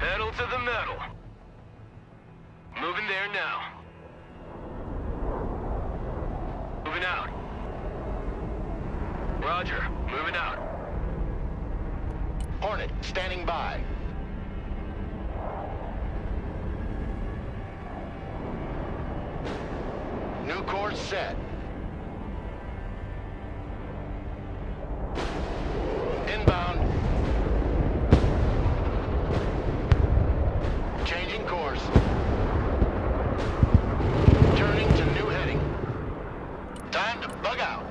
Pedal to the metal. Moving there now. Moving out. Roger, moving out. Hornet, standing by. New course set. Inbound. Changing course. Turning to new heading. Time to bug out.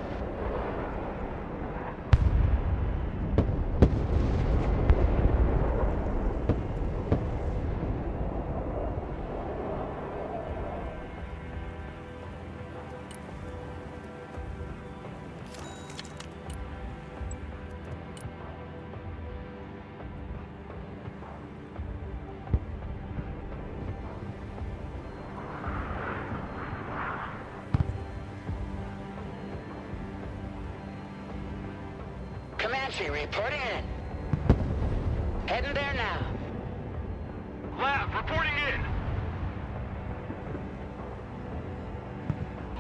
Comanche reporting in. Heading there now. Lab, reporting in.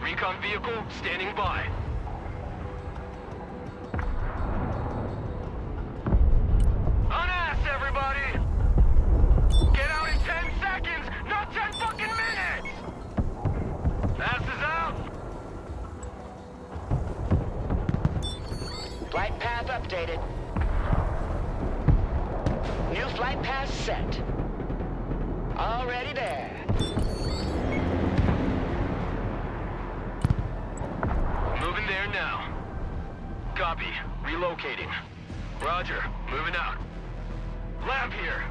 Recon vehicle, standing by. Unass, everybody! Get out in 10 seconds, not 10 fucking minutes! Asses out! Flight path updated. New flight path set. Already there. Moving there now. Copy. Relocating. Roger. Moving out. Lab here.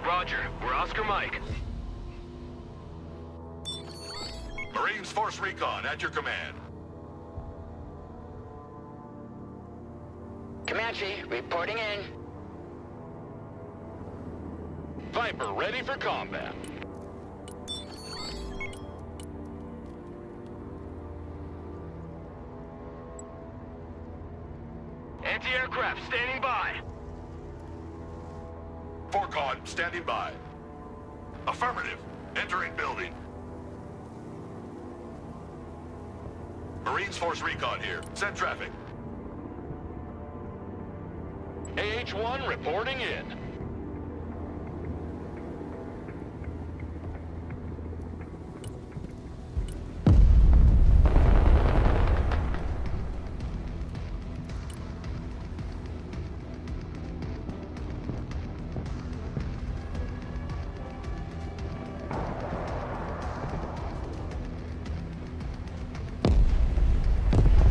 Roger. We're Oscar Mike. Marines Force Recon at your command. Comanche reporting in. Viper ready for combat. Anti-aircraft standing by. Forcon standing by. Affirmative. Entering building. Marines Force Recon here. Send traffic. AH-1 reporting in.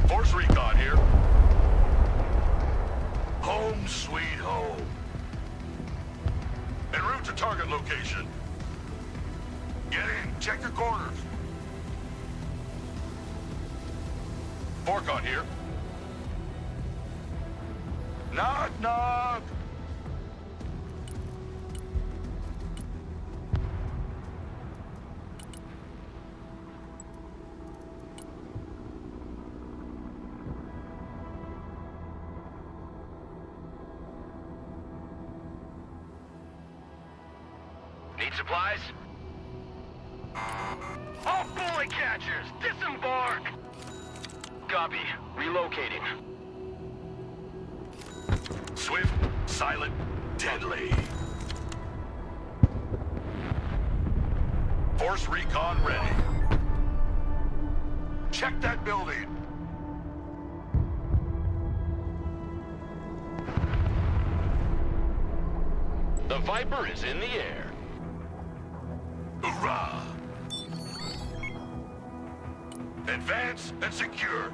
Force Recon here. Home sweet home. En route to target location. Get in. Check your corners. Forcon here. Knock, knock. Need supplies? All bullet catchers, disembark! Copy. Relocating. Swift, silent, deadly. Force Recon ready. Check that building. The Viper is in the air. Hoorah! Advance and secure.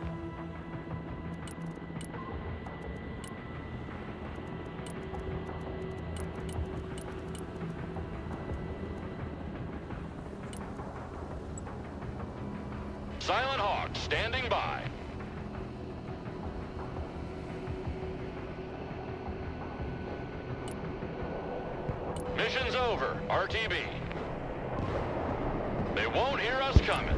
Silent Hawk standing by. Mission's over. RTB. They won't hear us coming.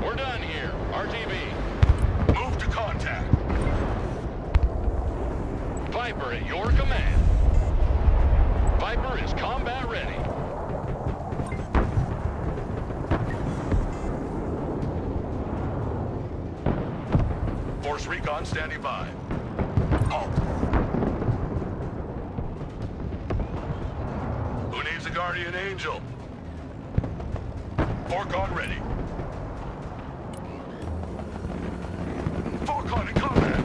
We're done here. RTB. Move to contact. Viper at your command. Recon standing by. Halt. Who needs a Guardian Angel? Forcon ready. Forcon in combat.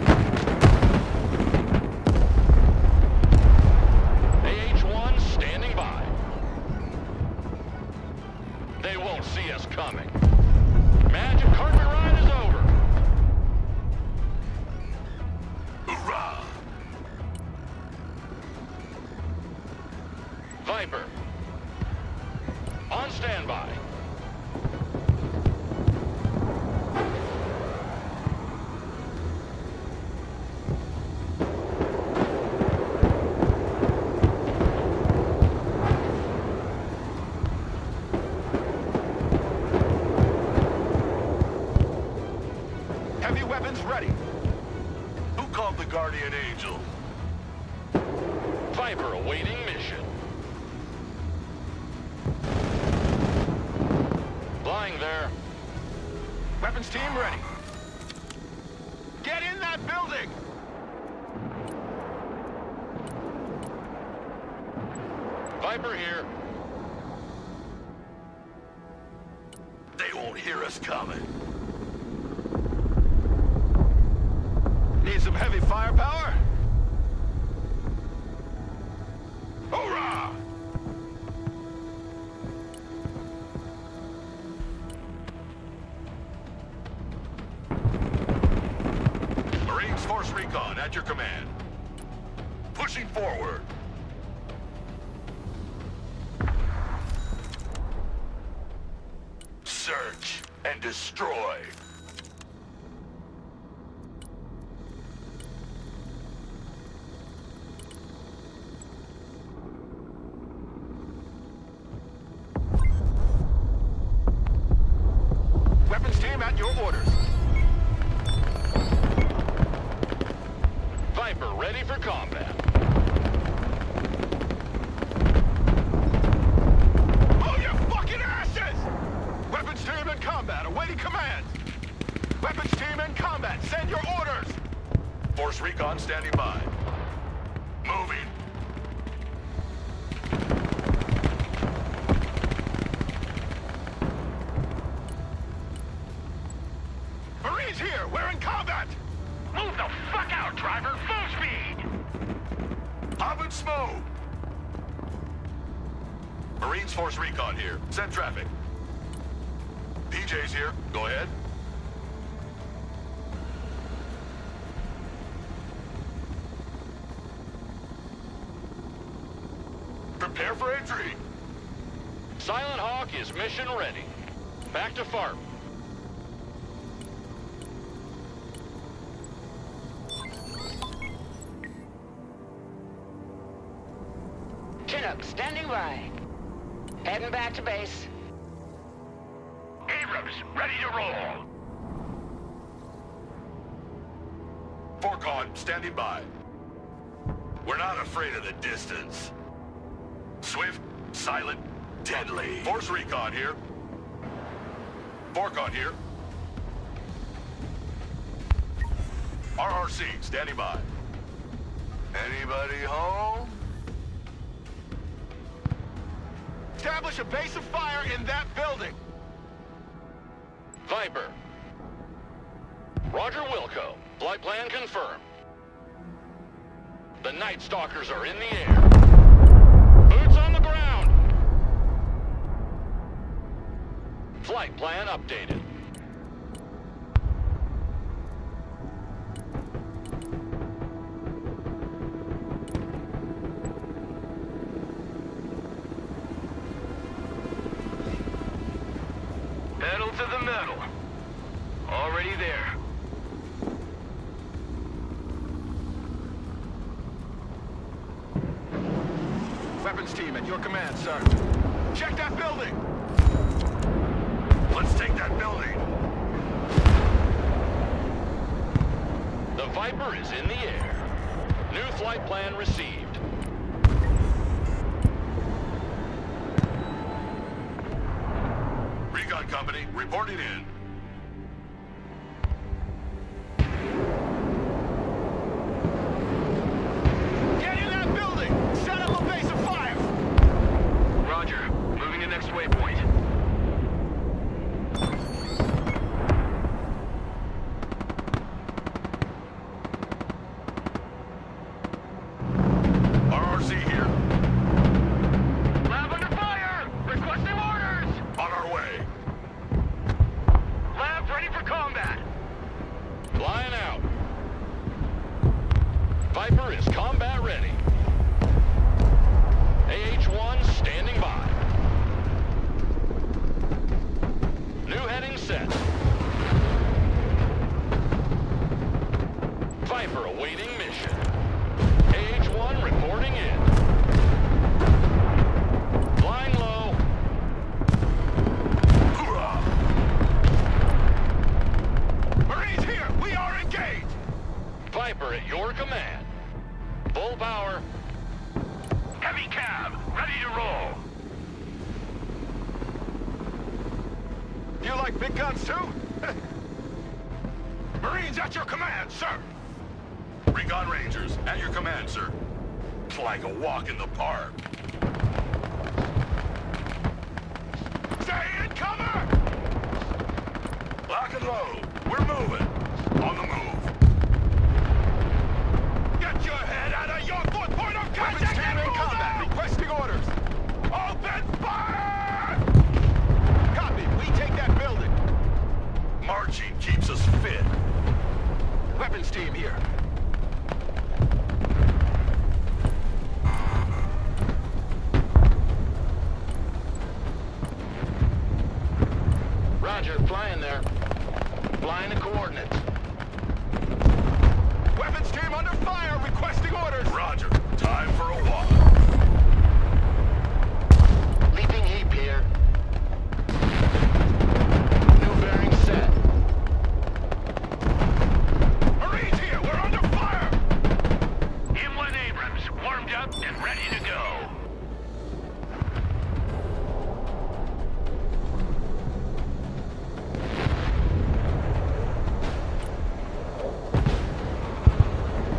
AH-1 standing by. They won't see us coming. Magic carpet ride is over. Hoorah! Viper. On standby. Heavy weapons ready. Who called the Guardian Angel? Viper awaiting mission. Flying there. Weapons team ready. Get in that building! Viper here. They won't hear us coming. Need some heavy firepower? Hoorah! Marines Force Recon at your command. Pushing forward. Search and destroy. Weapons team at your orders. Viper ready for combat. Oh, you fucking asses! Weapons team in combat, awaiting command. Weapons team in combat, send your orders! Force Recon standing by. Moving. Marines here, we're in combat! Move the fuck out, driver! Full speed! Hop and smoke. Marines Force Recon here. Send traffic. PJ's here. Go ahead. Prepare for entry. Silent Hawk is mission ready. Back to FARP. Chinook, standing by. Heading back to base. Abrams, ready to roll! Forcon standing by. We're not afraid of the distance. Swift, silent, deadly. Force Recon here. Forcon here. RRC standing by. Anybody home? Establish a base of fire in that building! Viper. Roger Wilco. Flight plan confirmed. The Night Stalkers are in the air. Boots on the ground. Flight plan updated. Pedal to the metal. Already there. Weapons team at your command, sir. Check that building! Let's take that building. The Viper is in the air. New flight plan received. Recon Company reporting in. like big guns too? Marines at your command, sir! Recon Rangers, at your command, sir. It's like a walk in the park. Stay in cover! Lock and load. We're moving. On the move. Get your head out of your foot point of contact and move out! Requesting orders! Open fire! Copy, we take that building. Marching keeps us fit. Weapons team here. Roger, flying there. Flying the coordinates. Weapons team under fire, requesting orders! Roger. Time for a walk. Leaping heap here. New bearing set. Marines here, we're under fire! M1 Abrams, warmed up and ready to go.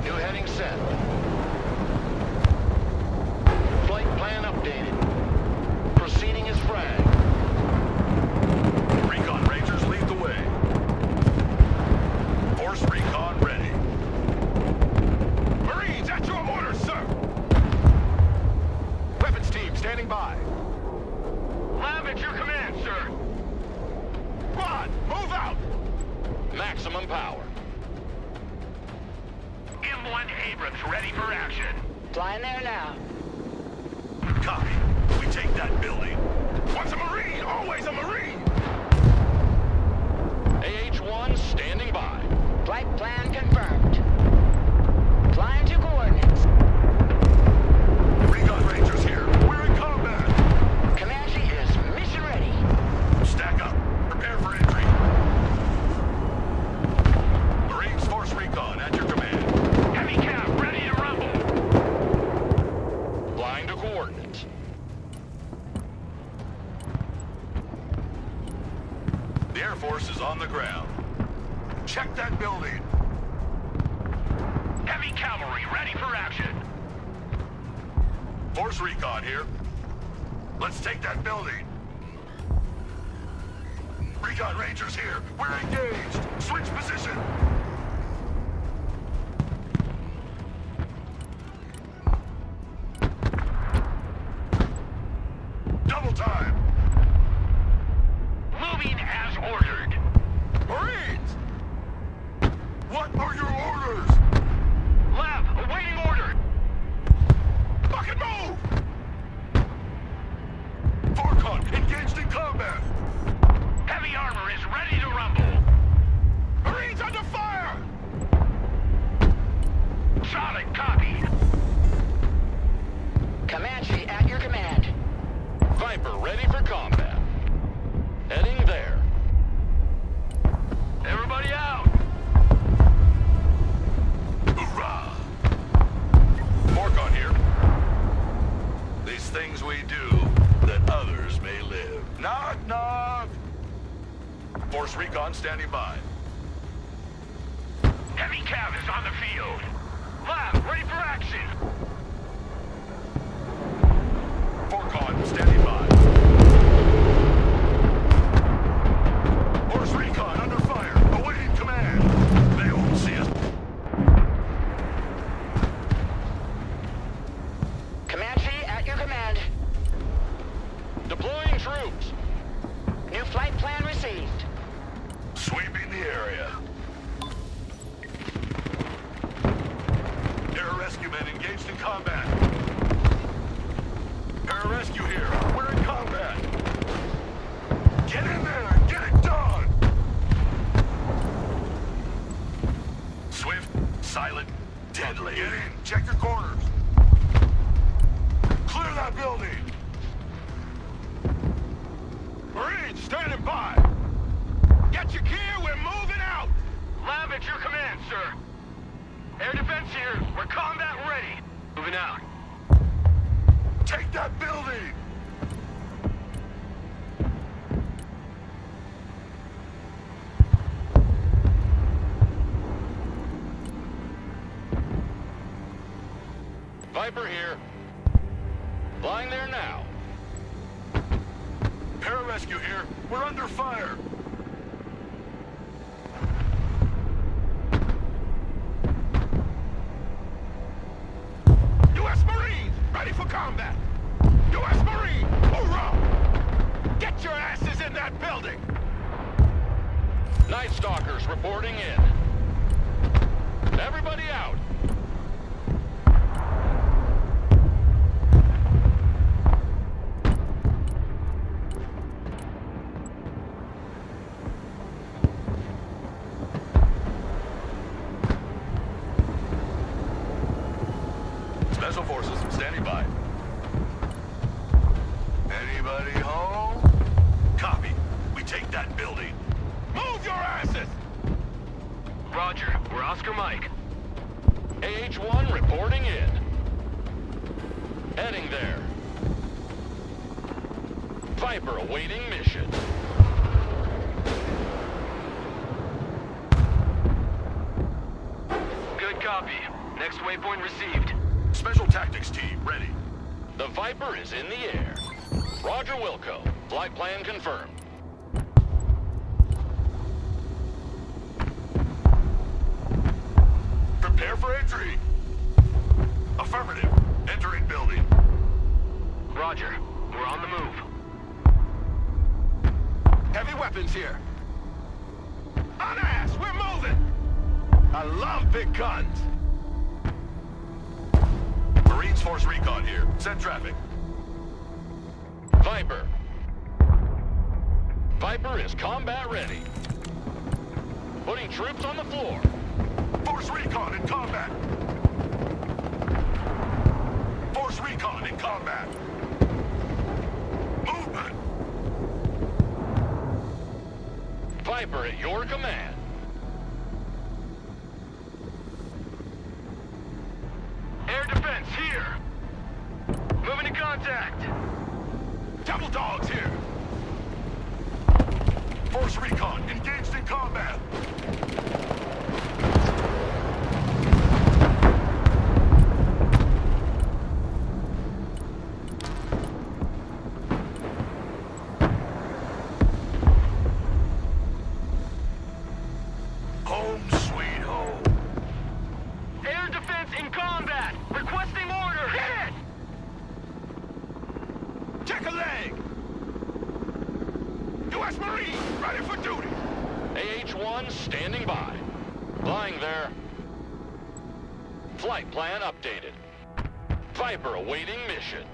New heading set. Flight plan updated. Proceeding as frag. Recon Rangers lead the way. Force recon ready. Marines at your orders, sir! Weapons team standing by. Lab at your command, sir. Rod, move out! Maximum power. M1 Abrams ready for action. Flying there now. Copy. We take that building. Once a Marine, always a Marine! AH-1 standing by. Flight plan confirmed. Flying to coordinates. Recon Rangers here. We're in combat. Comanche is mission ready. Stack up. Prepare for entry. Marines Force Recon at your command. Heavy cap ready to rumble. Flying to coordinates. The Air Force is on the ground. Check that building. Heavy cavalry ready for action. Force Recon here. Let's take that building. Recon Rangers here. We're engaged. Switch position. Double time. Moving as ordered. Marines! What are your orders? Lab, awaiting order. Fucking move! Forcon engaged in combat. Heavy armor is ready to rumble. Marines under fire! Solid copy. Comanche at your command. Viper ready for combat. Heading there. Everybody out. Hoorah! Forcon here. These things we do that others may live. Knock, knock! Force Recon standing by. Heavy cav is on the field. Lab, ready for action. Forcon standing by. Force Recon under fire, awaiting command. They won't see us. Comanche at your command. Deploying troops. New flight plan received. Sweeping the area. Air men engaged in combat. Pararescue here. We're in combat. Get in there and get it done! Swift, silent, deadly. Get in. Check your corners. Clear that building. Marines, standing by. Get your gear, we're moving out. Lab at your command, sir. Air defense here. We're combat ready. Moving out. Take that building! Viper here. Flying there now. Pararescue here. We're under fire. U.S. Marines, ready for combat. U.S. Marine, hoorah! Get your asses in that building. Night Stalkers reporting in. Everybody out. Special Forces standing by. Anybody home? Copy. We take that building. Move your asses. Roger, we're Oscar Mike. AH-1 reporting in. Heading there. Viper awaiting mission. Good copy. Next waypoint received. Special Tactics team ready. The Viper is in the air. Roger Wilco. Flight plan confirmed. Prepare for entry. Affirmative. Entering building. Roger, we're on the move. Heavy weapons here. On ass, we're moving. I love big guns. Marines Force Recon here. Send traffic. Viper. Viper is combat ready. Putting troops on the floor. Force Recon in combat. Force Recon in combat. Movement. Viper at your command. Air defense here. Moving to contact. Double dogs here. Force Recon engaged in combat. Home sweet home. Air defense in combat. Requesting order. Hit it! Check a leg. U.S. Marine, ready for duty. AH-1 standing by. Flying there. Flight plan updated. Viper awaiting mission.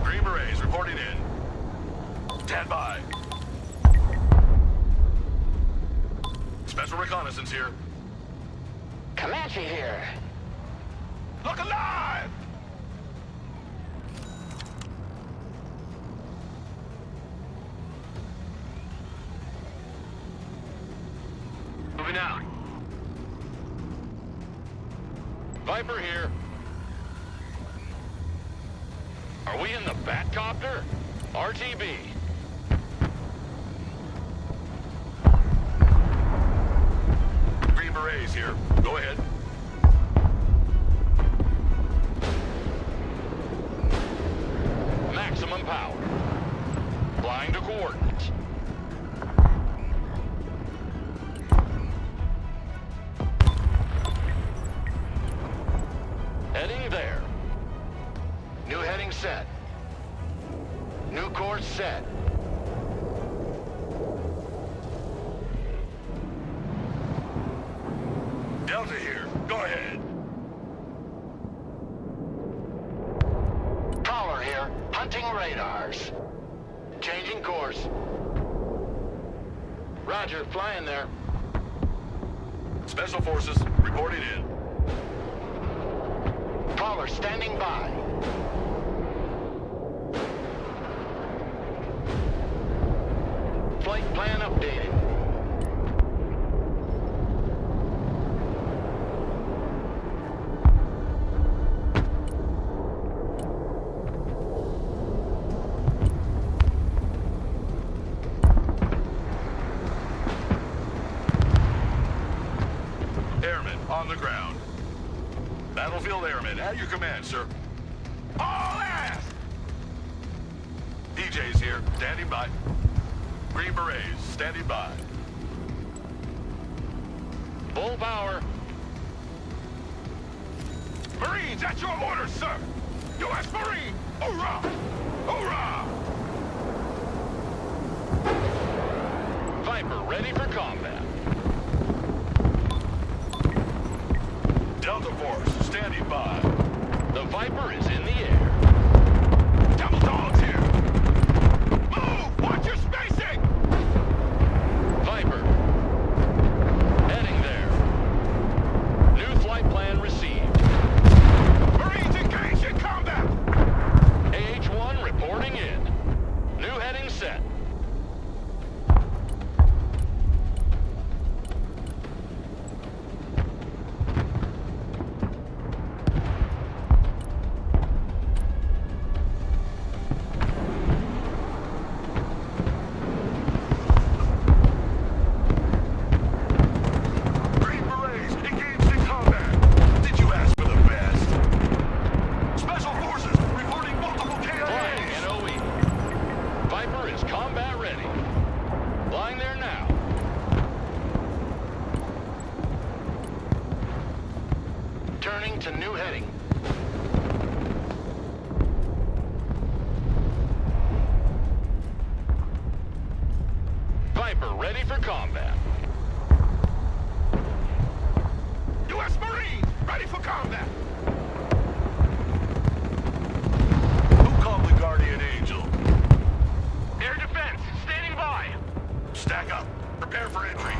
Green Berets reporting in. Stand by. Special reconnaissance here. Comanche here. Look alive. Moving out. Viper here. Are we in the Batcopter? RTB. Green Berets here. Go ahead. Maximum power. Flying to coordinates. Heading there. New heading set. New course set. Delta here. Go ahead. Caller here. Hunting radars. Changing course. Roger, flying there. Special Forces reporting in. Caller standing by. Flight plan updated. On the ground. Battlefield Airmen, at your command, sir. All ass! EJ's here, standing by. Green Berets, standing by. Full power. Marines, at your orders, sir! U.S. Marine! Hoorah! Hoorah! Viper ready for combat. Delta Force, standing by. The Viper is in the air. Devil Dogs here! Move! Watch your spacing! Viper. Heading there. New flight plan received. Marines engaged in combat! AH-1 reporting in. New heading set. Green Berets, engaged in combat. Did you ask for the best? Special Forces, reporting multiple Flying KIAs. NOE. Viper is combat ready. Flying there now. Turning to new heading. Viper ready for combat. U.S. Marine, ready for combat! Who called the Guardian Angel? Air defense, standing by. Stack up. Prepare for entry.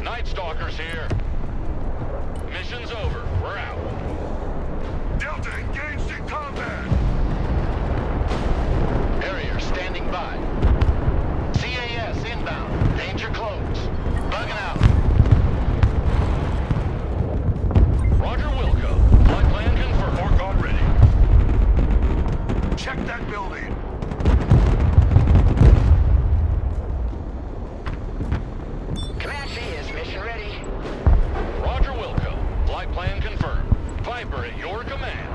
Night Stalkers here. Mission's over. We're out. Delta engaged in combat. Harrier standing by. CAS inbound. Danger close. Bugging out. Roger Wilco. Flight plan confirmed. Fork on ready. Check that building. Comanche is mission ready. Roger Wilco. Flight plan confirmed. Viper at your command.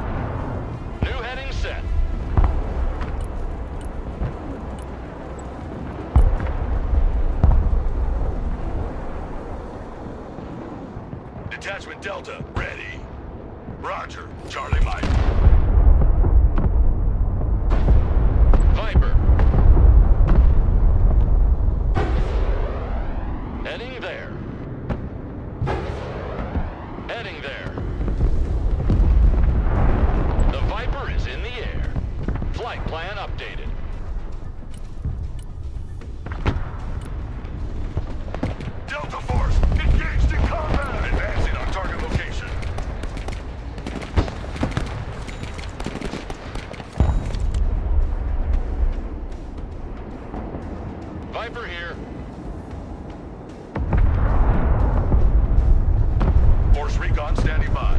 New heading set. Detachment Delta, ready. Roger, Charlie Mike. Viper. Heading there. Heading there. The Viper is in the air. Flight plan updated. Delta Force, engaged in combat. Advancing on target location. Viper here. Force Recon standing by.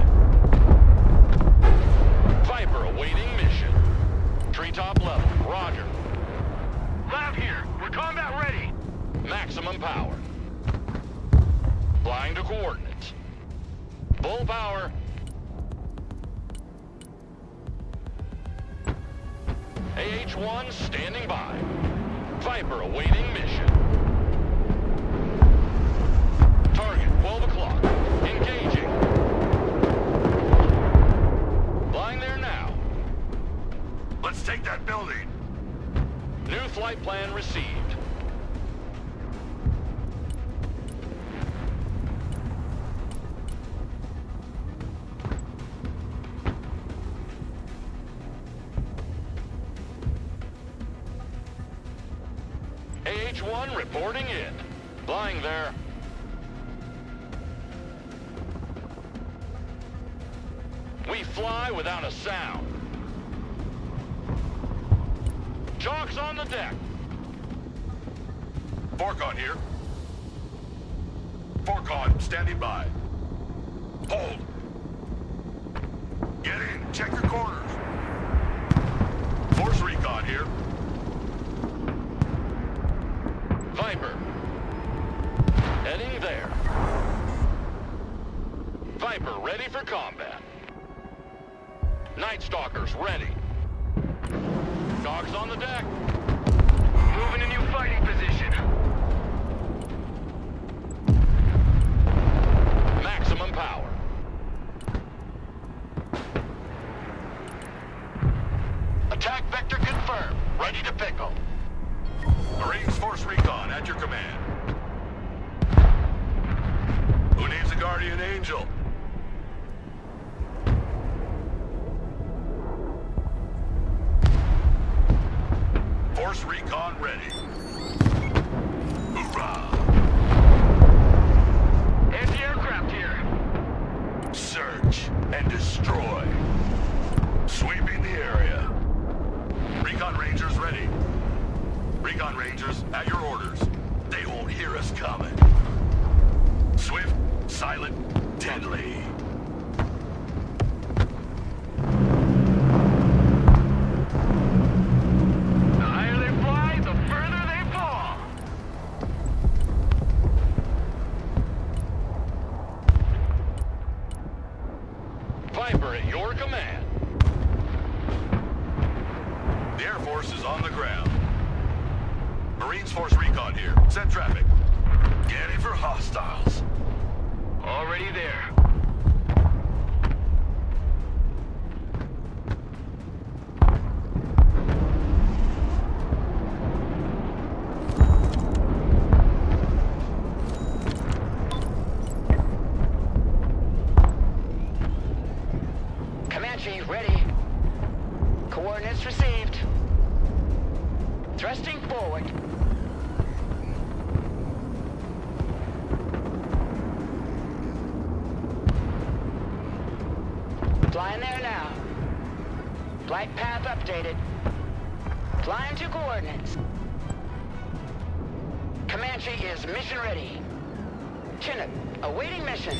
Viper awaiting mission. Treetop level. Roger. Lab here, we're combat ready. Maximum power. Flying to coordinates. Full power. AH-1 standing by. Viper awaiting mission. Target 12 o'clock. Engaging. Flying there now. Let's take that building. New flight plan received. AH-1 reporting in. Flying there. We fly without a sound. Chalk's on the deck. Fork on here. Fork on, standing by. Hold. Get in, check your corners. Force Recon here. Viper. Heading there. Viper ready for combat. Night Stalkers ready. Dogs on the deck. Moving a new fighting position. Maximum power. Attack vector confirmed. Ready to pickle. Marines Force Recon at your command. Who needs a guardian angel? Force Recon ready. Hoorah! Anti-aircraft here. Search and destroy. Sweeping the area. Recon Rangers ready. Recon Rangers at your orders. They won't hear us coming. Swift, silent, deadly. The higher they fly, the further they fall. Viper at your command. The Air Force is on the ground. Marines Force Recon here. Send traffic. Scanning for hostiles. Already there. Comanche ready. Coordinates received. Thrusting forward. Flying there now. Flight path updated. Flying to coordinates. Comanche is mission ready. Chinook, awaiting mission.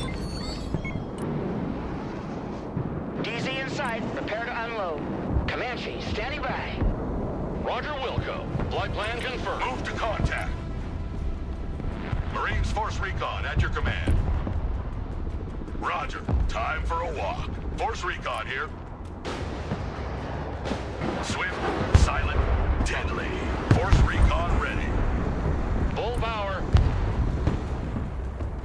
DZ in sight, prepare to unload. Comanche, standing by. Roger Wilco. Flight plan confirmed. Move to contact. Marines Force Recon at your command. Roger. Time for a walk. Force Recon here. Swift, silent, deadly. Force Recon ready. Full power.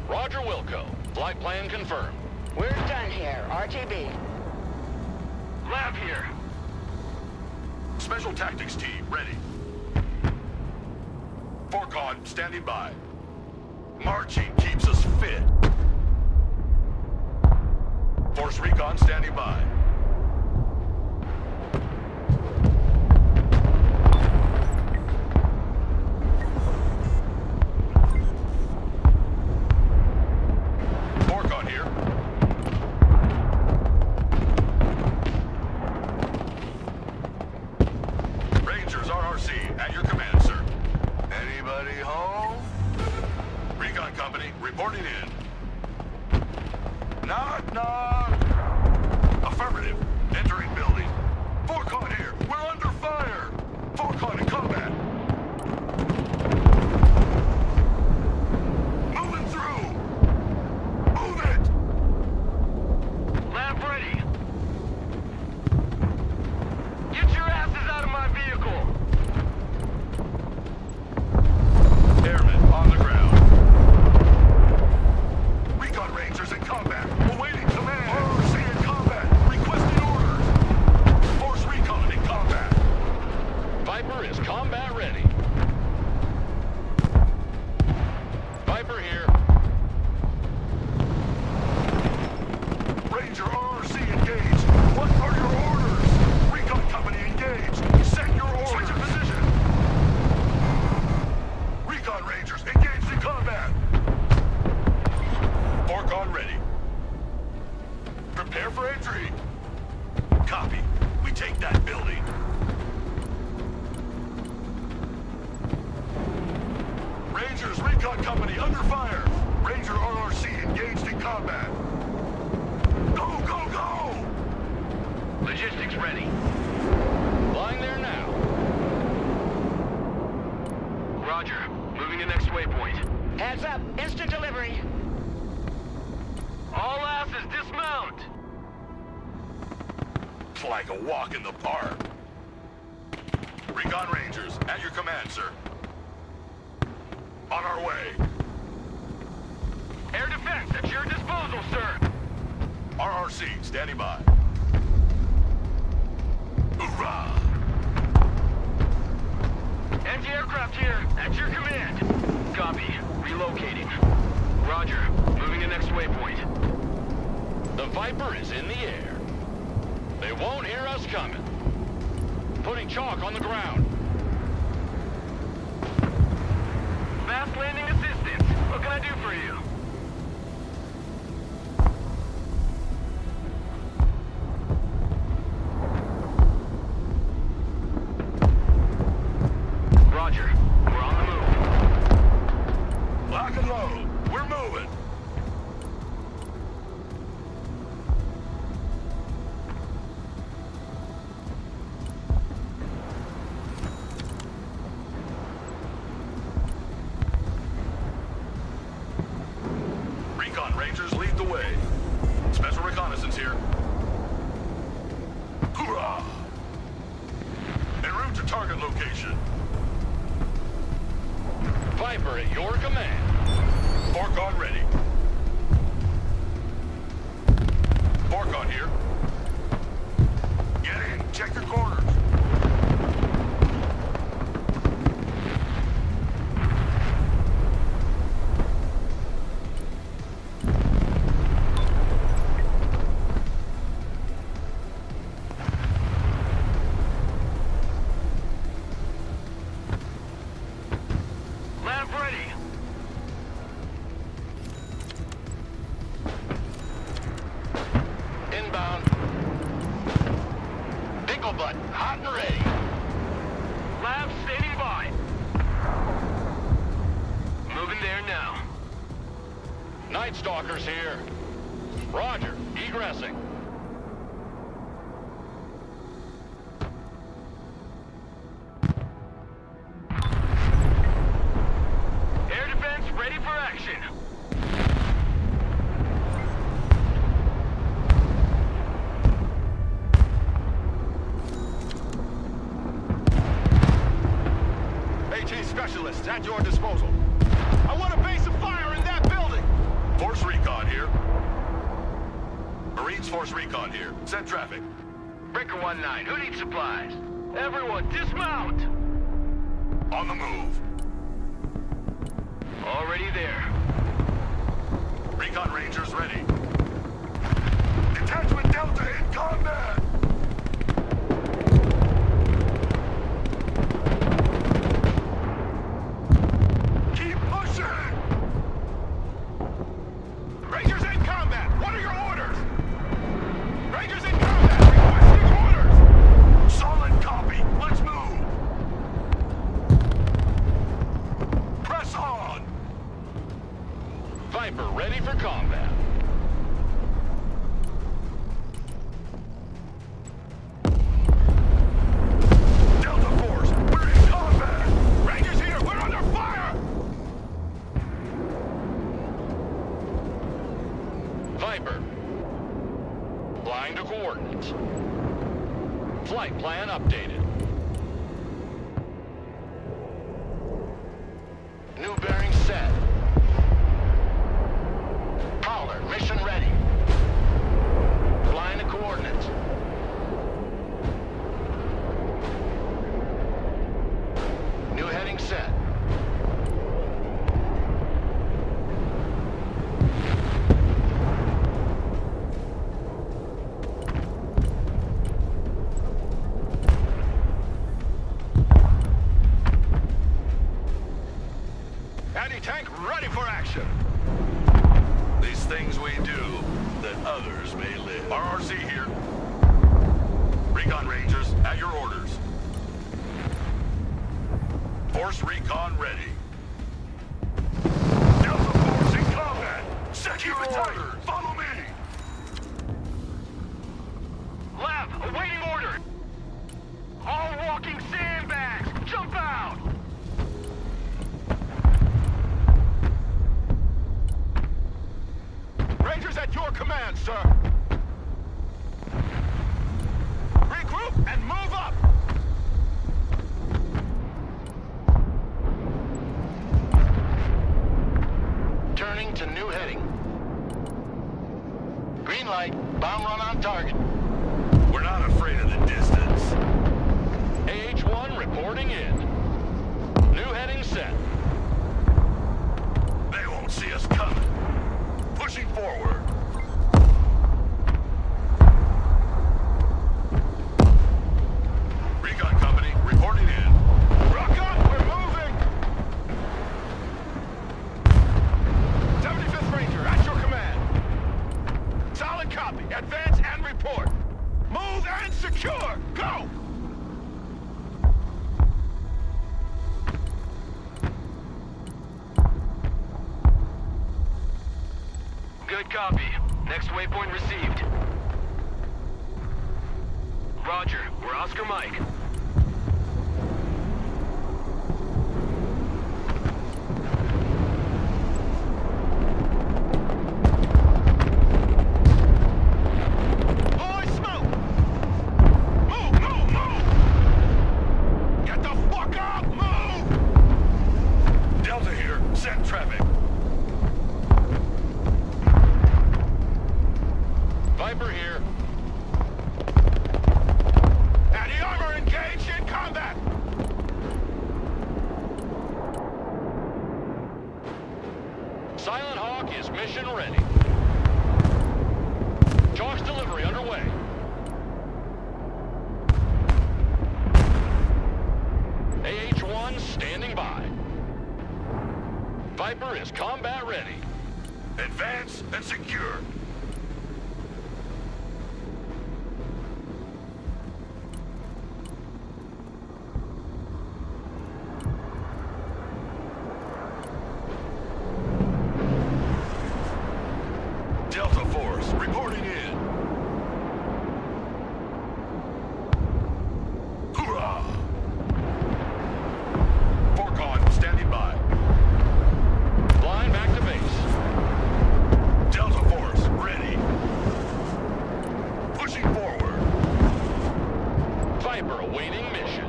Roger Wilco. Flight plan confirmed. We're done here, RTB. Lab here. Special Tactics Team ready. Forcon standing by. Marching keeps us fit. Force Recon standing by. Forcon here. Rangers RRC at your command, sir. Anybody home? Recon Company reporting in. Knock, knock. Affirmative. Entering building. Forcon here. We're under fire. Forcon in combat. Moving through. Move it. Lab ready. Get your asses out of my vehicle. Airmen on the ground. Recon Rangers in combat. Awaiting command. RRC in combat. Requesting orders. Force Recon in combat. Viper is combat ready. Viper here. Ranger RRC engaged. What are your orders? Recon Company engaged. Set your orders. Switch of position. Recon Rangers engaged in combat. Forcon ready. Prepare for entry. Copy. We take that building. Rangers, Recon Company under fire. Ranger RRC engaged in combat. Go, go, go! Logistics ready. Flying there now. Roger. Moving to next waypoint. Heads up, instant delivery. All says dismount. It's like a walk in the park. Recon Rangers, at your command, sir. On our way. Air defense at your disposal, sir. RRC, standing by. Hoorah! Anti-aircraft here, at your command. Copy. Relocating. Roger. Moving to next waypoint. The Viper is in the air. They won't hear us coming. Putting chalk on the ground. Fast landing assistance. What can I do for you? Roger. We're on the move. Lock and load. We're moving. Recon Rangers, lead the way. Special reconnaissance here. Hoorah! En route to target location. Viper at your command. Fork on ready. Fork on here. Get in. Check your corners. Lab ready. Inbound. Picklebutt, hot and ready. Lab standing by. Moving there now. Night Stalkers here. Roger. Egressing. Air defense ready for action. HE specialists at your disposal. I want a base of fire in that building! Force Recon here. Marines Force Recon here. Send traffic. Breaker 1-9, who needs supplies? Everyone, dismount! On the move. Already there. Recon Rangers ready. Detachment Delta in combat! Keep pushing! Rangers in combat! What are your orders? Rangers in combat! Requesting orders! Solid copy. Let's move. Press on. Viper ready for combat. Delta Force, we're in combat. Rangers here! We're under fire! Viper. Flying to coordinates. Flight plan updated. New bearing set. Prowler, mission ready. Flying to coordinates. New heading set. Anti-tank ready for action! These things we do that others may live. RRC here. Recon Rangers, at your orders. Force Recon ready. Delta Force in combat. Secure orders. Follow me. Lab, awaiting order. All walking sandbags, jump out! Rangers at your command, sir. Regroup and move up. Turning to new heading. Green light. Bomb run on target. We're not afraid of the distance. AH-1 reporting in. New heading set. They won't see us coming. Pushing forward. Recon company reporting in. Rock up, we're moving. 75th Ranger, at your command. Solid copy. Advance and report. Move and secure. Go! Good copy. Next waypoint received. Roger, we're Oscar Mike. Holy smoke! Move, move, move! Get the fuck up! Move! Delta here. Set traffic. Viper here. Anti-armor engaged in combat! Silent Hawk is mission ready. Chalk's delivery underway. AH-1 standing by. Viper is combat ready. Advance and secure. Delta Force reporting in. Hoorah! Forcon standing by. Flying back to base. Delta Force ready. Pushing forward. Viper awaiting mission.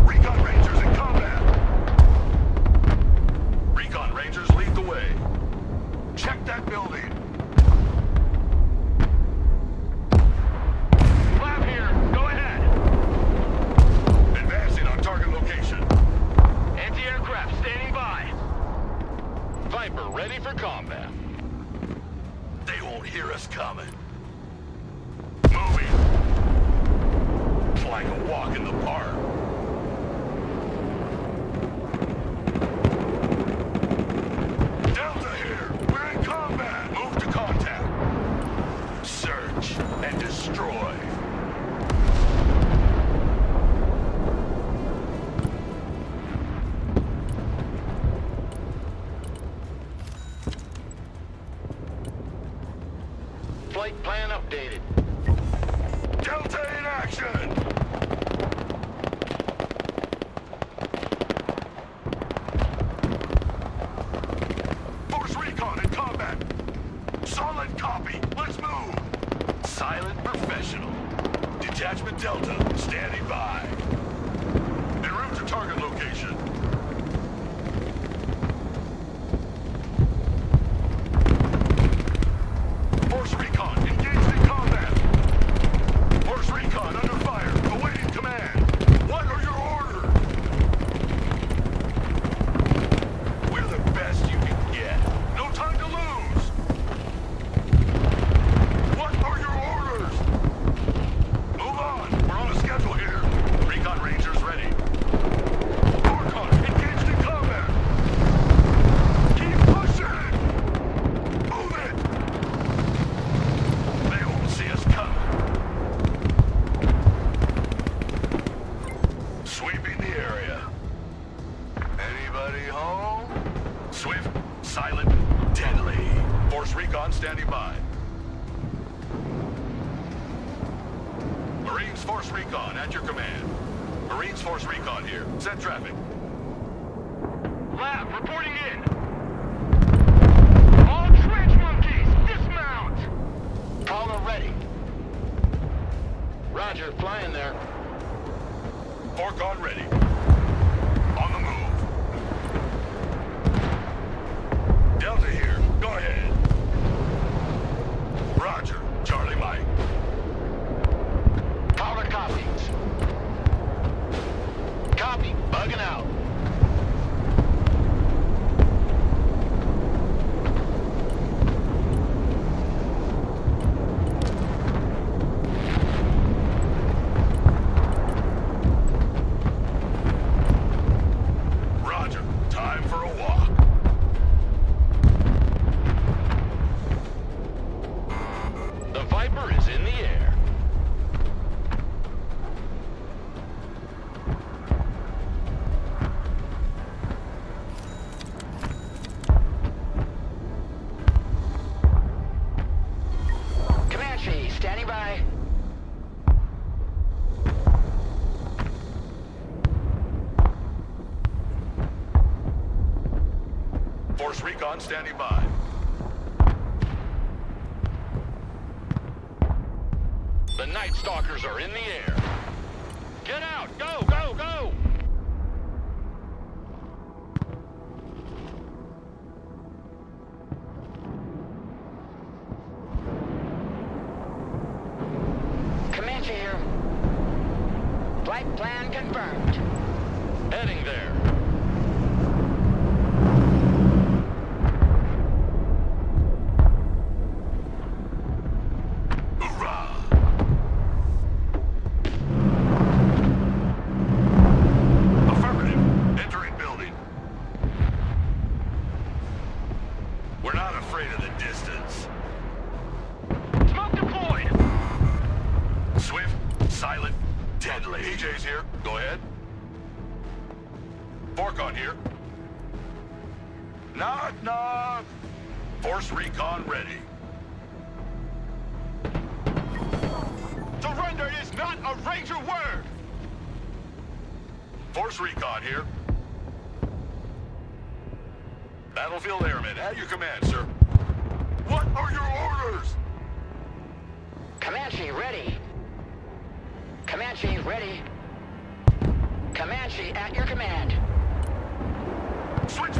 Recon Rangers in combat. Recon Rangers lead the way. Check that building. Lab here. Go ahead. Advancing on target location. Anti-aircraft standing by. Viper ready for combat. They won't hear us coming. Moving. It's like a walk in the park. Delta here. We're in combat. Move to contact. Search and destroy. Flight plan updated. Delta in action. Force Recon in combat. Solid copy. Let's move. Silent professional. Detachment Delta standing by. En route to target location. Force Recon engaged in combat. Force Recon under fire. Awaiting command. What are your orders? We're the best you can get. No time to lose. What are your orders? Move on. We're on a schedule here. Recon Rangers ready. Forcon engaged in combat. Keep pushing. Move it. They won't see us coming. Sweeping the area. Anybody home? Swift, silent, deadly. Force Recon standing by. Marines Force Recon at your command. Marines Force Recon here. Set traffic. Lab reporting in. Force Recon standing by. The Night Stalkers are in the air. Get out! Go, go, go! Comanche here. Flight plan confirmed. Heading there. Hoorah! Affirmative. Entering building. We're not afraid of the distance. Smoke deployed! Swift, silent, deadly. EJ's here. Go ahead. Forkon here. Knock, knock. Force Recon ready. Surrender is not a Ranger word! Force Recon here. Battlefield Airmen, at your command, sir. What are your orders? Comanche ready. Comanche ready. Comanche at your command. Switch